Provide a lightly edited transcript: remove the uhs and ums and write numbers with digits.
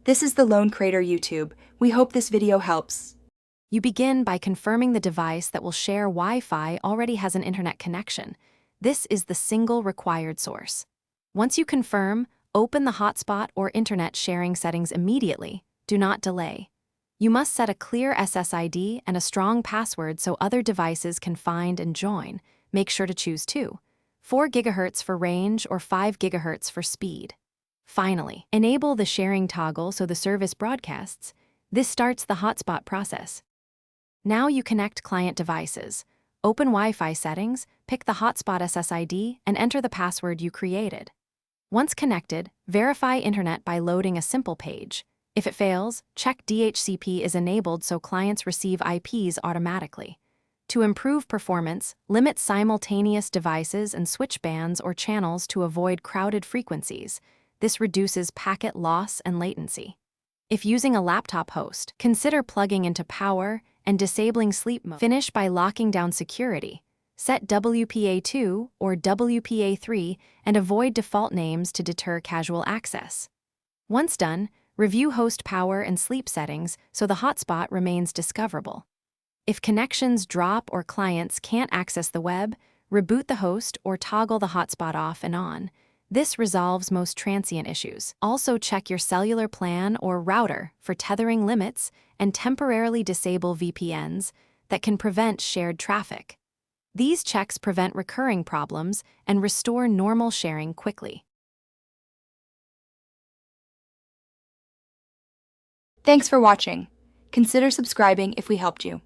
This is the Lone Crater YouTube. We hope this video helps. You begin by confirming the device that will share Wi-Fi already has an internet connection. This is the single required source. Once you confirm, open the hotspot or internet sharing settings immediately. Do not delay. You must set a clear SSID and a strong password so other devices can find and join. Make sure to choose 4 GHz for range or 5 GHz for speed. Finally, enable the sharing toggle so the service broadcasts. This starts the hotspot process. Now you connect client devices. Open Wi-Fi settings, pick the hotspot SSID, and enter the password you created. Once connected, verify internet by loading a simple page. If it fails, check DHCP is enabled so clients receive IPs automatically. To improve performance, limit simultaneous devices and switch bands or channels to avoid crowded frequencies. This reduces packet loss and latency. If using a laptop host, consider plugging into power and disabling sleep mode. Finish by locking down security. Set WPA2 or WPA3 and avoid default names to deter casual access. Once done, review host power and sleep settings so the hotspot remains discoverable. If connections drop or clients can't access the web, reboot the host or toggle the hotspot off and on. This resolves most transient issues. Also check your cellular plan or router for tethering limits and temporarily disable VPNs that can prevent shared traffic. These checks prevent recurring problems and restore normal sharing quickly. Thanks for watching. Consider subscribing if we helped you.